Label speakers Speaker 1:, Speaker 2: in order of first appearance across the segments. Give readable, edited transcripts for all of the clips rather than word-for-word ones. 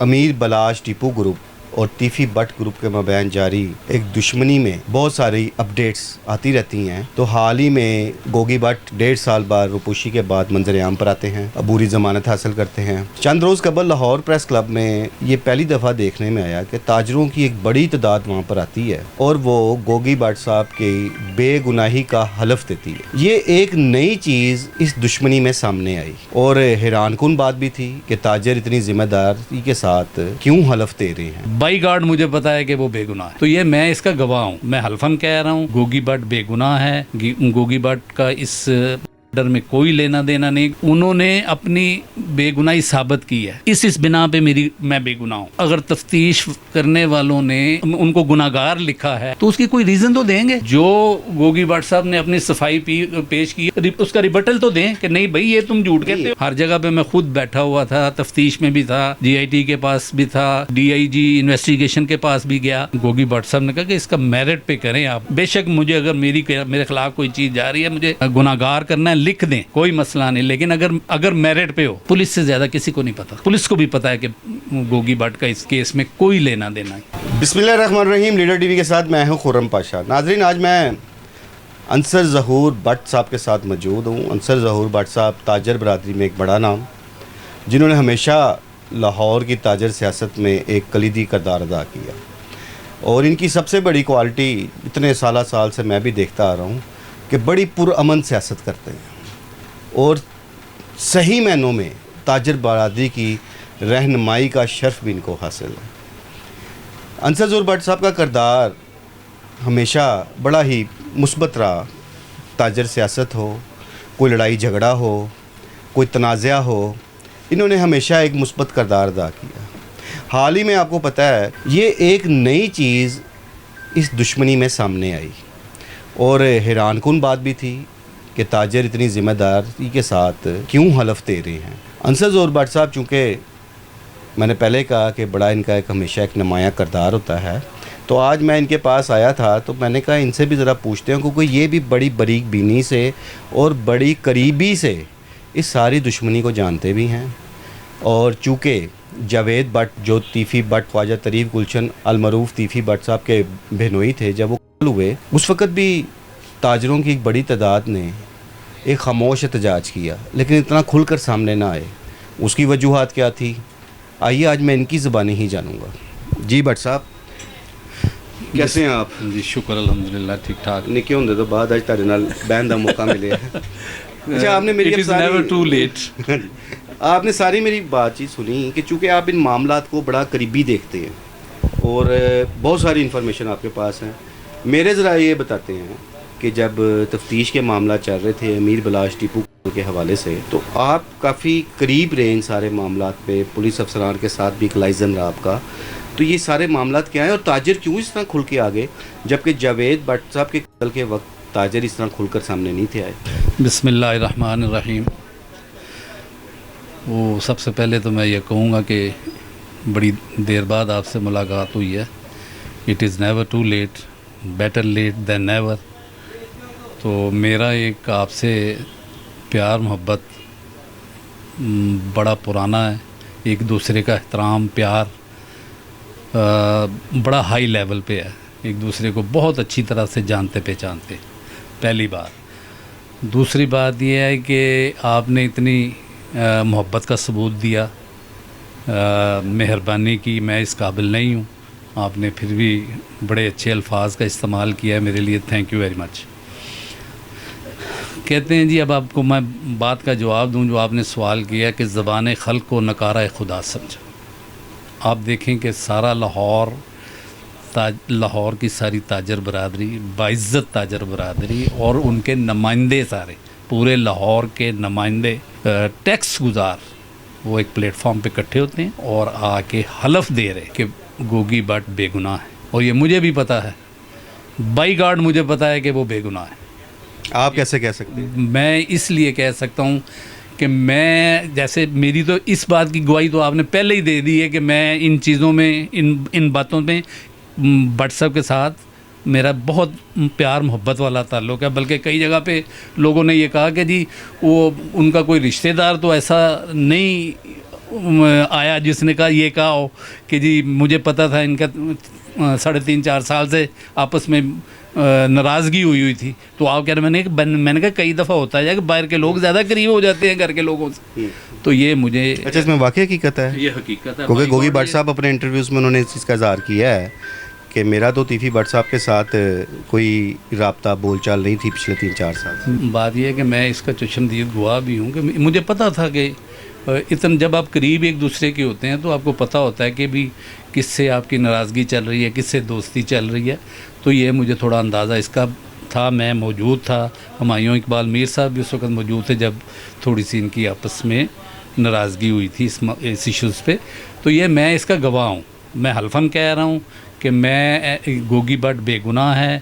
Speaker 1: امیر بلاش Tipu group اور تیفی but group کے مابین جاری ایک دشمنی میں بہت ساری اپڈیٹس آتی رہتی ہیں. تو حال ہی میں گوگی بٹ 1.5 سال بعد روپوشی کے بعد منظر عام پر آتے ہیں, عبوری ضمانت حاصل کرتے ہیں. چند روز قبل لاہور پریس کلب میں یہ پہلی دفعہ دیکھنے میں آیا کہ تاجروں کی ایک بڑی تعداد وہاں پر آتی ہے اور وہ گوگی بٹ صاحب کی بے گناہی کا حلف دیتی ہے. یہ ایک نئی چیز اس دشمنی میں سامنے آئی اور حیران کن بات بھی تھی کہ تاجر اتنی ذمہ داری کے ساتھ کیوں حلف دے رہے ہیں.
Speaker 2: بائی گارڈ مجھے پتا ہے کہ وہ بے گناہ ہے, تو یہ میں اس کا گواہ ہوں. میں حلفاً کہہ رہا ہوں گوگی بٹ بے گناہ ہے. گوگی بٹ کا اس ڈر میں کوئی لینا دینا نہیں. انہوں نے اپنی بے گناہی ثابت کی ہے. اس بنا پہ میں بے گناہ ہوں. اگر تفتیش کرنے والوں نے ان کو گناہگار لکھا ہے تو اس کی کوئی ریزن تو دیں گے. جو گوگی بٹ صاحب نے اپنی صفائی پیش کی, اس کا ریبٹل تو دیں کہ نہیں بھائی یہ تم جھوٹ کہتے ہو. ہر جگہ پہ میں خود بیٹھا ہوا تھا, تفتیش میں بھی تھا, GIT کے پاس بھی تھا, DIG انویسٹیگیشن کے پاس بھی گیا. گوگی بٹ صاحب نے کہا کہ اس کا میرٹ پہ کریں آپ. بے شک مجھے اگر میرے خلاف کوئی چیز جا رہی ہے, مجھے گناہگار کرنا ہے, لکھ دیں, کوئی مسئلہ نہیں. لیکن اگر میرٹ پہ ہو, پولیس سے زیادہ کسی کو نہیں پتا. پولیس کو بھی پتا ہے کہ گوگی بٹ کا اس کیس میں کوئی لینا دینا ہے.
Speaker 1: بسم اللہ الرحمن الرحیم. لیڈر ٹی وی کے ساتھ میں ہوں خرم پاشا. ناظرین, آج میں انصر ظہور بٹ صاحب کے ساتھ موجود ہوں. انصر ظہور بٹ صاحب تاجر برادری میں ایک بڑا نام, جنہوں نے ہمیشہ لاہور کی تاجر سیاست میں ایک کلیدی کردار ادا کیا. اور ان کی سب سے بڑی کوالٹی اتنے سال سے میں بھی دیکھتا آ رہا ہوں کہ بڑی پرامن سیاست کرتے ہیں اور صحیح معنوں میں تاجر برادری کی رہنمائی کا شرف بھی ان کو حاصل ہے. انصر ظہور بٹ صاحب کا کردار ہمیشہ بڑا ہی مثبت رہا. تاجر سیاست ہو, کوئی لڑائی جھگڑا ہو, کوئی تنازعہ ہو, انہوں نے ہمیشہ ایک مثبت کردار ادا کیا. حال ہی میں آپ کو پتہ ہے یہ ایک نئی چیز اس دشمنی میں سامنے آئی اور حیران کن بات بھی تھی کہ تاجر اتنی ذمہ داری کے ساتھ کیوں حلف دے رہے ہیں. انصر ظہور بٹ صاحب, چونکہ میں نے پہلے کہا کہ بڑا ان کا ہمیشہ ایک نمایاں کردار ہوتا ہے, تو آج میں ان کے پاس آیا تھا تو میں نے کہا ان سے بھی ذرا پوچھتے ہیں, کیونکہ یہ بھی بڑی باریک بینی سے اور بڑی قریبی سے اس ساری دشمنی کو جانتے بھی ہیں. اور چونکہ جاوید بٹ جو تیفی بٹ خواجہ طریف گلشن المعروف تیفی بٹ صاحب کے بہنوئی تھے, جب وہ قتل ہوئے اس وقت بھی تاجروں کی ایک بڑی تعداد نے ایک خاموش احتجاج کیا, لیکن اتنا کھل کر سامنے نہ آئے. اس کی وجوہات کیا تھی, آئیے آج میں ان کی زبانی ہی جانوں گا. جی بٹ صاحب, کیسے ہیں آپ؟
Speaker 2: جی شکر الحمدللہ ٹھیک ٹھاک.
Speaker 1: نکے ہوندے تو بعد اج تہاڈے نال بہن دا موقع ملے. اچھا, آپ نے میری آپ نے ساری میری بات چیت سنی کہ چونکہ آپ ان معاملات کو بڑا قریبی دیکھتے ہیں اور بہت ساری انفارمیشن آپ کے پاس ہیں. میرے ذرا یہ بتاتے ہیں کہ جب تفتیش کے معاملات چل رہے تھے امیر بلاش ٹیپو کے حوالے سے, تو آپ کافی قریب رہے ان سارے معاملات پہ, پولیس افسران کے ساتھ بھی ایک لائزن رہا آپ کا. تو یہ سارے معاملات کیا ہیں اور تاجر کیوں اس طرح کھل کے آگے, جبکہ جاوید بٹ صاحب کے قتل کے وقت تاجر اس طرح کھل کر سامنے نہیں تھے آئے؟
Speaker 2: بسم اللہ الرحمن الرحیم. وہ سب سے پہلے تو میں یہ کہوں گا کہ بڑی دیر بعد آپ سے ملاقات ہوئی ہے. It is never too late, better late than never. تو میرا ایک آپ سے پیار محبت بڑا پرانا ہے. ایک دوسرے کا احترام پیار بڑا ہائی لیول پہ ہے. ایک دوسرے کو بہت اچھی طرح سے جانتے پہچانتے, پہلی بات. دوسری بات یہ ہے کہ آپ نے اتنی محبت کا ثبوت دیا, مہربانی کی. میں اس قابل نہیں ہوں, آپ نے پھر بھی بڑے اچھے الفاظ کا استعمال کیا ہے میرے لیے. Thank you very much. کہتے ہیں جی, اب آپ کو میں بات کا جواب دوں جو آپ نے سوال کیا کہ زبان خلق کو نکارہ خدا سمجھا. آپ دیکھیں کہ سارا لاہور کی ساری تاجر برادری, باعزت تاجر برادری اور ان کے نمائندے, سارے پورے لاہور کے نمائندے, ٹیکس گزار, وہ ایک پلیٹ فارم پہ اکٹھے ہوتے ہیں اور آ کے حلف دے رہے کہ گوگی بٹ بے گناہ ہے. اور یہ مجھے بھی پتہ ہے, بائی گارڈ مجھے پتہ ہے کہ وہ بے گناہ ہے.
Speaker 1: آپ کیسے کہہ سکتے ہیں؟
Speaker 2: میں اس لیے کہہ سکتا ہوں کہ میں, جیسے میری تو اس بات کی گواہی تو آپ نے پہلے ہی دے دی ہے کہ میں ان چیزوں میں, ان باتوں میں بٹ صاحب کے ساتھ میرا بہت پیار محبت والا تعلق ہے. بلکہ کئی جگہ پہ لوگوں نے یہ کہا کہ جی وہ ان کا کوئی رشتہ دار تو ایسا نہیں آیا جس نے کہا یہ کہا ہو کہ جی مجھے پتہ تھا ان کا 3.5-4 سال سے آپس میں ناراضگی ہوئی تھی. تو آپ کہہ رہے میں نے کہا کئی دفعہ ہوتا ہے کہ باہر کے لوگ زیادہ قریب ہو جاتے ہیں گھر کے لوگوں سے. تو یہ مجھے
Speaker 1: اچھا اس میں واقعی حقیقت ہے؟
Speaker 2: یہ حقیقت ہے
Speaker 1: کیونکہ گوگی بٹ صاحب اپنے انٹرویوز میں انہوں نے اس چیز کا اظہار کیا ہے کہ میرا تو تیفی بٹ صاحب کے ساتھ کوئی رابطہ بول چال نہیں تھی پچھلے 3-4 سال سے.
Speaker 2: بات یہ ہے کہ میں اس کا چشمدید گواہ بھی ہوں کہ مجھے پتہ تھا کہ جب آپ قریب ایک دوسرے کے ہوتے ہیں تو آپ کو پتہ ہوتا ہے کہ بھی کس سے آپ کی ناراضگی چل رہی ہے, کس سے دوستی چل رہی ہے. تو یہ مجھے تھوڑا اندازہ اس کا تھا, میں موجود تھا, ہمایوں اقبال میر صاحب بھی اس وقت موجود تھے جب تھوڑی سی ان کی آپس میں ناراضگی ہوئی تھی اس ایشوز پہ. تو یہ میں اس کا گواہ ہوں, میں حلفاً کہہ رہا ہوں کہ میں گوگی بٹ بے گناہ ہے.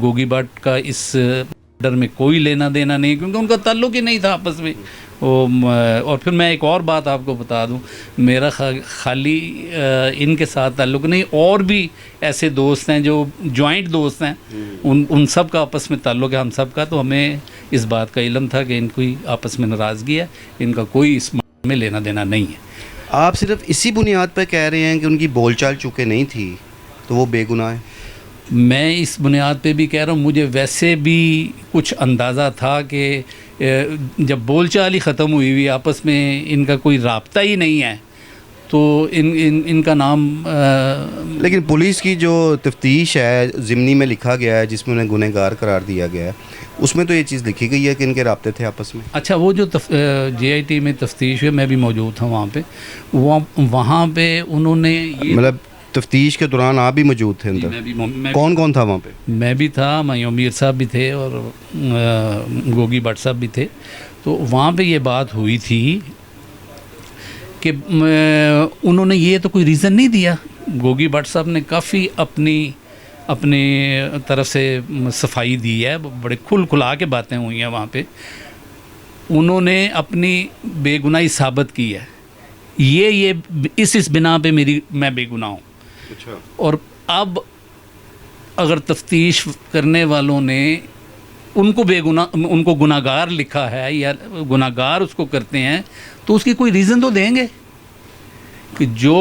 Speaker 2: گوگی بٹ کا اس ڈر میں کوئی لینا دینا نہیں کیونکہ ان کا تعلق ہی نہیں تھا آپس میں. اور پھر میں ایک اور بات آپ کو بتا دوں, میرا خالی ان کے ساتھ تعلق نہیں, اور بھی ایسے دوست ہیں جو جوائنٹ دوست ہیں, ان سب کا آپس میں تعلق ہے, ہم سب کا. تو ہمیں اس بات کا علم تھا کہ ان کی آپس میں ناراضگی ہے, ان کا کوئی اس میں لینا دینا نہیں ہے.
Speaker 1: آپ صرف اسی بنیاد پہ کہہ رہے ہیں کہ ان کی بول چال چونکہ نہیں تھی تو وہ بے گناہ ہے؟
Speaker 2: میں اس بنیاد پہ بھی کہہ رہا ہوں, مجھے ویسے بھی کچھ اندازہ تھا کہ جب بول چال ہی ختم ہوئی آپس میں, ان کا کوئی رابطہ ہی نہیں ہے, تو ان کا نام
Speaker 1: لیکن پولیس کی جو تفتیش ہے ضمنی میں لکھا گیا ہے جس میں انہیں گنہگار قرار دیا گیا ہے, اس میں تو یہ چیز لکھی گئی ہے کہ ان کے رابطے تھے آپس میں. اچھا
Speaker 2: وہ جو JIT میں تفتیش ہے, میں بھی موجود تھا وہاں پہ. وہاں پہ انہوں نے
Speaker 1: مطلب تفتیش کے دوران آپ بھی موجود تھے اندر؟ کون کون تھا وہاں پہ؟
Speaker 2: میں بھی تھا, ہمایوں میر صاحب بھی تھے اور گوگی بٹ صاحب بھی تھے. تو وہاں پہ یہ بات ہوئی تھی کہ انہوں نے یہ تو کوئی ریزن نہیں دیا. گوگی بٹ صاحب نے کافی اپنے طرف سے صفائی دی ہے, بڑے کھلا کے باتیں ہوئی ہیں وہاں پہ. انہوں نے اپنی بے گناہی ثابت کی ہے, یہ اس بنا پہ میں بے گناہ ہوں. اور اب اگر تفتیش کرنے والوں نے ان کو گناہ گار لکھا ہے یا گناہ گار اس کو کرتے ہیں, تو اس کی کوئی ریزن تو دیں گے کہ جو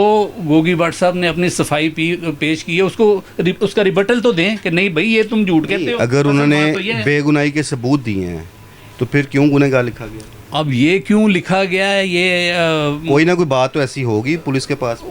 Speaker 2: گوگی بٹ صاحب نے اپنی صفائی پیش کی ہے اس کا ریبٹل تو دیں کہ نہیں بھائی یہ تم جھوٹ کہتے ہو.
Speaker 1: اگر انہوں نے بے گناہی کے ثبوت دیے ہیں تو پھر کیوں گنہگار لکھا گیا؟
Speaker 2: اب یہ کیوں لکھا گیا ہے, یہ
Speaker 1: کوئی نہ کوئی بات تو ایسی ہوگی پولیس کے پاس.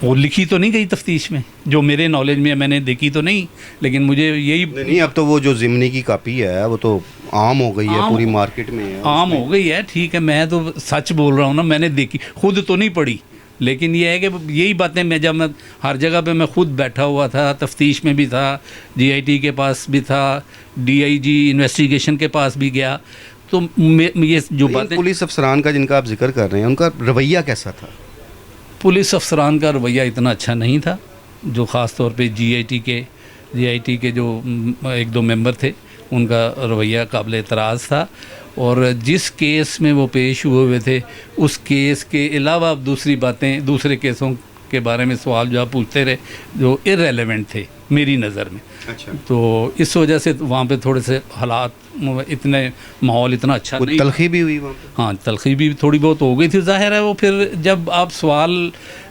Speaker 2: وہ لکھی تو نہیں گئی تفتیش میں, جو میرے نالج میں نے دیکھی تو نہیں, لیکن مجھے یہی
Speaker 1: نہیں. اب تو وہ جو ضمنی کی کاپی ہے وہ تو عام ہو گئی ہے, پوری مارکیٹ میں ہے,
Speaker 2: عام ہو گئی ہے. ٹھیک ہے, میں تو سچ بول رہا ہوں نا, میں نے دیکھی, خود تو نہیں پڑھی, لیکن یہ ہے کہ یہی باتیں جب میں ہر جگہ پہ میں خود بیٹھا ہوا تھا, تفتیش میں بھی تھا, JIT کے پاس بھی تھا, DIG انویسٹیگیشن کے پاس بھی گیا, تو یہ جو باتیں
Speaker 1: پولیس افسران کا جن کا آپ ذکر کر رہے ہیں ان کا رویہ کیسا تھا؟
Speaker 2: پولیس افسران کا رویہ اتنا اچھا نہیں تھا. جو خاص طور پہ JIT کے جو 1-2 ممبر تھے, ان کا رویہ قابل اعتراض تھا. اور جس کیس میں وہ پیش ہوئے تھے اس کیس کے علاوہ دوسری باتیں, دوسرے کیسوں کے بارے میں سوال جو آپ پوچھتے رہے جو ارریلیونٹ تھے میری نظر میں.
Speaker 1: اچھا.
Speaker 2: تو اس وجہ سے وہاں پہ تھوڑے سے حالات اتنے ماحول اتنا اچھا نہیں.
Speaker 1: تلخی بھی ہوئی وہاں پہ؟
Speaker 2: ہاں, تلخی بھی تھوڑی بہت ہو گئی تھی. ظاہر ہے وہ پھر جب آپ سوال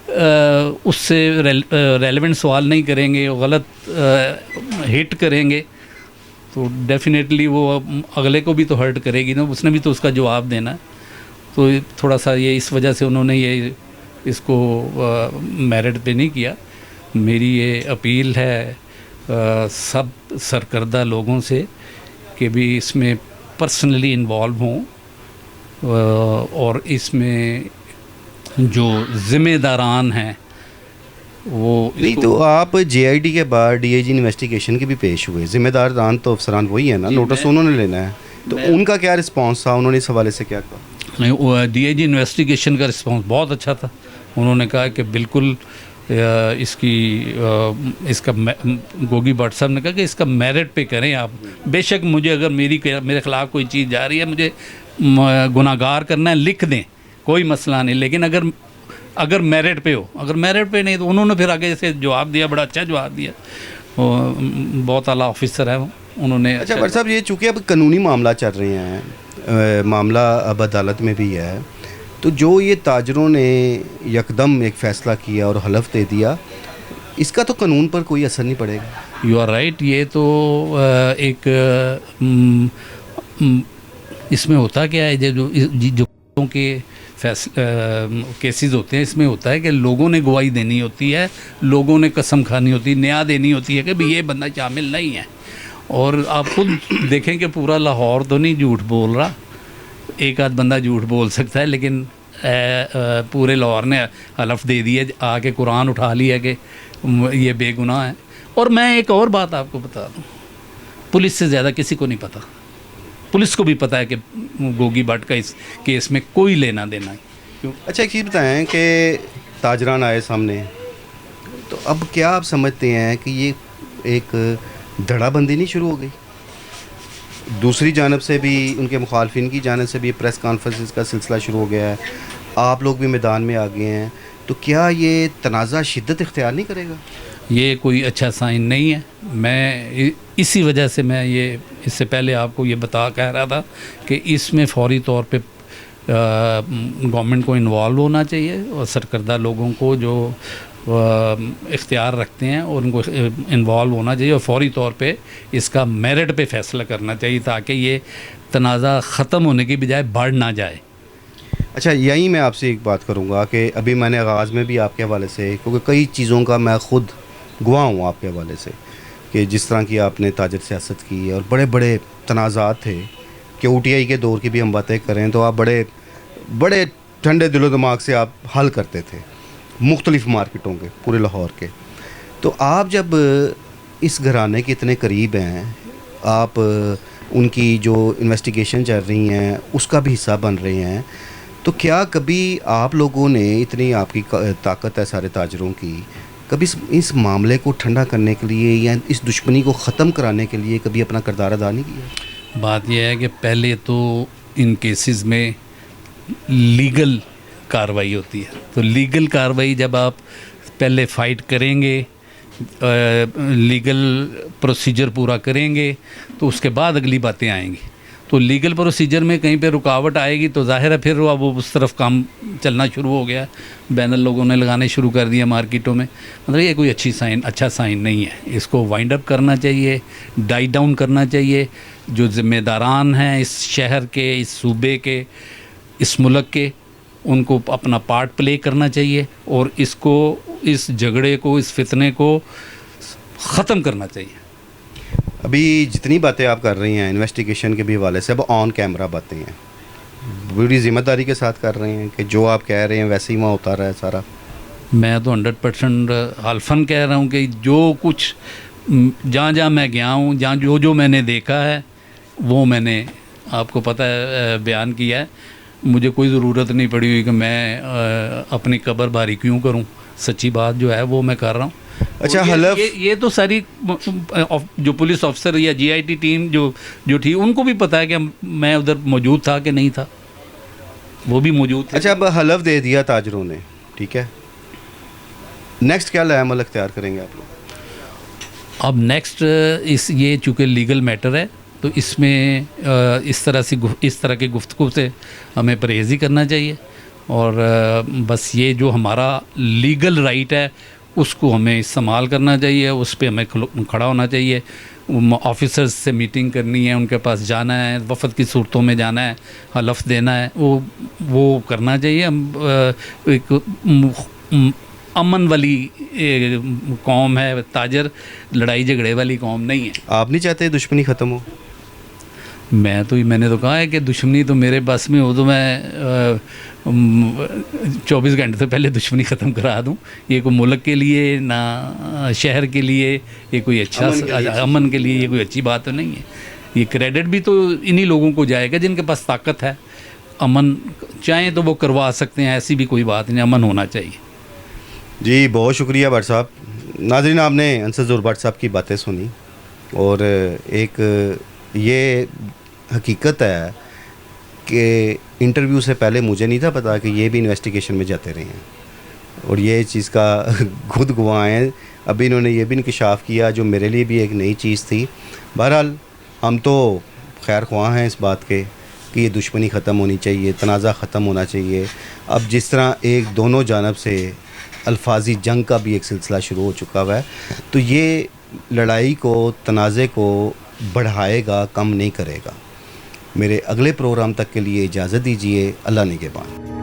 Speaker 2: اس سے ریلیونٹ سوال نہیں کریں گے, غلط ہٹ کریں گے, تو ڈیفینیٹلی وہ اگلے کو بھی تو ہرٹ کرے گی نا, اس نے بھی تو اس کا جواب دینا ہے. تو تھوڑا سا یہ اس وجہ سے انہوں نے یہ اس کو میرٹ پہ نہیں کیا. میری یہ اپیل ہے سب سرکردہ لوگوں سے کہ بھی اس میں پرسنلی انوالو ہوں, اور اس میں جو ذمہ داران ہیں وہ
Speaker 1: نہیں. تو آپ JIT کے بعد DIG انویسٹیگیشن کے بھی پیش ہوئے, ذمہ داران تو افسران وہی ہیں نا, نوٹس انہوں نے لینا ہے, تو ان کا کیا رسپانس تھا, انہوں نے اس حوالے سے کیا کہا؟
Speaker 2: نہیں, DIG انویسٹیگیشن کا رسپانس بہت اچھا تھا. انہوں نے کہا کہ بالکل اس کا گوگی بٹ صاحب نے کہا کہ اس کا میرٹ پہ کریں آپ. بے شک مجھے اگر میرے خلاف کوئی چیز جا رہی ہے, مجھے گناہ گار کرنا ہے, لکھ دیں, کوئی مسئلہ نہیں, لیکن اگر میرٹ پہ ہو. اگر میرٹ پہ نہیں تو انہوں نے پھر آگے سے جواب دیا, بڑا اچھا جواب دیا. بہت اعلیٰ آفیسر ہے وہ, انہوں نے.
Speaker 1: اچھا بٹ صاحب, یہ چونکہ اب قانونی معاملہ چل رہے ہیں, معاملہ اب عدالت میں بھی ہے, تو جو یہ تاجروں نے یکدم ایک فیصلہ کیا اور حلف دے دیا، اس کا تو قانون پر کوئی اثر نہیں پڑے گا؟
Speaker 2: You are right. یہ تو ایک اس میں ہوتا کیا ہے، جو کے کیسز ہوتے ہیں، اس میں ہوتا ہے کہ لوگوں نے گواہی دینی ہوتی ہے، لوگوں نے قسم کھانی ہوتی ہے، نیا دینی ہوتی ہے کہ بھی یہ بندہ شامل نہیں ہے. اور آپ خود دیکھیں کہ پورا لاہور تو نہیں جھوٹ بول رہا، ایک آدھ بندہ جھوٹ بول سکتا ہے، لیکن پورے لاہور نے حلف دے دیا، آ کے قرآن اٹھا لیا کہ یہ بے گناہ ہے. اور میں ایک اور بات آپ کو بتا دوں، پولیس سے زیادہ کسی کو نہیں پتہ. پولیس کو بھی پتہ ہے کہ گوگی بٹ کا اس کیس میں کوئی لینا دینا ہے.
Speaker 1: اچھا ایک چیز بتائیں کہ تاجران آئے سامنے، تو اب کیا آپ سمجھتے ہیں کہ یہ ایک دھڑا بندی نہیں شروع ہو گئی؟ دوسری جانب سے بھی ان کے مخالفین کی جانب سے بھی پریس کانفرنسز کا سلسلہ شروع ہو گیا ہے، آپ لوگ بھی میدان میں آ گئے ہیں، تو کیا یہ تنازع شدت اختیار نہیں کرے گا؟
Speaker 2: یہ کوئی اچھا سائن نہیں ہے. میں اسی وجہ سے میں یہ اس سے پہلے آپ کو یہ کہہ رہا تھا کہ اس میں فوری طور پہ گورنمنٹ کو انوالو ہونا چاہیے، اور سرکردہ لوگوں کو جو اختیار رکھتے ہیں اور ان کو انوالو ہونا چاہیے، اور فوری طور پہ اس کا میرٹ پہ فیصلہ کرنا چاہیے تاکہ یہ تنازع ختم ہونے کی بجائے بڑھ نہ جائے.
Speaker 1: اچھا یہیں میں آپ سے ایک بات کروں گا کہ ابھی میں نے آغاز میں بھی آپ کے حوالے سے، کیونکہ کئی چیزوں کا میں خود گواہ ہوں آپ کے حوالے سے، کہ جس طرح کی آپ نے تاجر سیاست کی اور بڑے بڑے تنازعات تھے، کہ او ٹی آئی کے دور کی بھی ہم باتیں کریں تو آپ بڑے ٹھنڈے دل و دماغ سے آپ حل کرتے تھے مختلف مارکیٹوں کے پورے لاہور کے. تو آپ جب اس گھرانے کے اتنے قریب ہیں، آپ ان کی جو انویسٹیگیشن چل رہی ہیں اس کا بھی حصہ بن رہے ہیں، تو کیا کبھی آپ لوگوں نے، اتنی آپ کی طاقت ہے سارے تاجروں کی، کبھی اس معاملے کو ٹھنڈا کرنے کے لیے یا اس دشمنی کو ختم کرانے کے لیے کبھی اپنا کردار ادا نہیں کیا؟
Speaker 2: بات یہ ہے کہ پہلے تو ان کیسز میں لیگل کارروائی ہوتی ہے، تو لیگل کارروائی جب آپ پہلے فائٹ کریں گے، لیگل پروسیجر پورا کریں گے، تو اس کے بعد اگلی باتیں آئیں گی. تو لیگل پروسیجر میں کہیں پہ رکاوٹ آئے گی تو ظاہر ہے پھر وہ اس طرف کام چلنا شروع ہو گیا، بینر لوگوں نے لگانے شروع کر دیا مارکیٹوں میں. مطلب یہ کوئی اچھا سائن نہیں ہے. اس کو وائنڈ اپ کرنا چاہیے، ڈائی ڈاؤن کرنا چاہیے. جو ذمہ داران ہیں اس شہر کے، اس صوبے کے، اس ملک کے، ان کو اپنا پارٹ پلے کرنا چاہیے، اور اس جھگڑے کو، اس فتنے کو ختم کرنا چاہیے.
Speaker 1: ابھی جتنی باتیں آپ کر رہی ہیں انویسٹیگیشن کے بھی حوالے سے، اب آن کیمرہ باتیں ہیں، بڑی ذمہ داری کے ساتھ کر رہے ہیں کہ جو آپ کہہ رہے ہیں ویسے ہی وہاں ہوتا رہا ہے سارا؟
Speaker 2: میں تو 100% حلفاً کہہ رہا ہوں کہ جو کچھ جہاں میں گیا ہوں، جو میں نے دیکھا ہے وہ میں نے آپ کو پتہ ہے بیان کیا ہے. مجھے کوئی ضرورت نہیں پڑی ہوئی کہ میں اپنی قبر باری کیوں کروں. سچی بات جو ہے وہ میں کر رہا ہوں.
Speaker 1: اچھا حلف،
Speaker 2: یہ تو ساری جو پولیس آفسر یا جی آئی ٹی ٹیم جو تھی ان کو بھی پتہ ہے کہ میں ادھر موجود تھا کہ نہیں تھا، وہ بھی موجود تھے.
Speaker 1: اچھا اب حلف دے دیا تاجروں نے، ٹھیک ہے، نیکسٹ کیا لائے عمل اختیار کریں گے آپ لوگ؟
Speaker 2: اب نیکسٹ یہ چونکہ لیگل میٹر ہے تو اس میں اس طرح کی گفتگو سے ہمیں پرہیز ہی کرنا چاہیے، اور بس یہ جو ہمارا لیگل رائٹ ہے اس کو ہمیں استعمال کرنا چاہیے، اس پہ ہمیں کھڑا ہونا چاہیے. آفیسرز سے میٹنگ کرنی ہے، ان کے پاس جانا ہے، وفد کی صورتوں میں جانا ہے، حلف دینا ہے، وہ کرنا چاہیے. ہم ایک امن والی قوم ہے، تاجر لڑائی جھگڑے والی قوم نہیں ہے.
Speaker 1: آپ نہیں چاہتے دشمنی ختم ہو؟
Speaker 2: میں نے تو کہا ہے کہ دشمنی تو میرے بس میں ہو تو میں 24 گھنٹے سے پہلے دشمنی ختم کرا دوں. یہ کوئی ملک کے لیے نہ شہر کے لیے یہ کوئی اچھا امن کے لیے یہ کوئی اچھی بات تو نہیں ہے. یہ کریڈٹ بھی تو انہی لوگوں کو جائے گا جن کے پاس طاقت ہے. امن چاہیں تو وہ کروا سکتے ہیں، ایسی بھی کوئی بات نہیں، امن ہونا چاہیے.
Speaker 1: جی بہت شکریہ بٹ صاحب. ناظرین آپ نے انصر ظہور بٹ صاحب کی باتیں سنی، اور ایک یہ حقیقت ہے کہ انٹرویو سے پہلے مجھے نہیں تھا پتا کہ یہ بھی انویسٹیگیشن میں جاتے رہے ہیں، اور یہ چیز کا خود گواہ ہیں. ابھی انہوں نے یہ بھی انکشاف کیا جو میرے لیے بھی ایک نئی چیز تھی. بہرحال ہم تو خیر خواہ ہیں اس بات کے کہ یہ دشمنی ختم ہونی چاہیے, تنازع ختم ہونا چاہیے. اب جس طرح ایک دونوں جانب سے الفاظی جنگ کا بھی ایک سلسلہ شروع ہو چکا ہوا ہے, تو یہ لڑائی کو, تنازع کو بڑھائے گا, کم نہیں کرے گا. میرے اگلے پروگرام تک کے لیے اجازت دیجیے. اللہ نگہبان.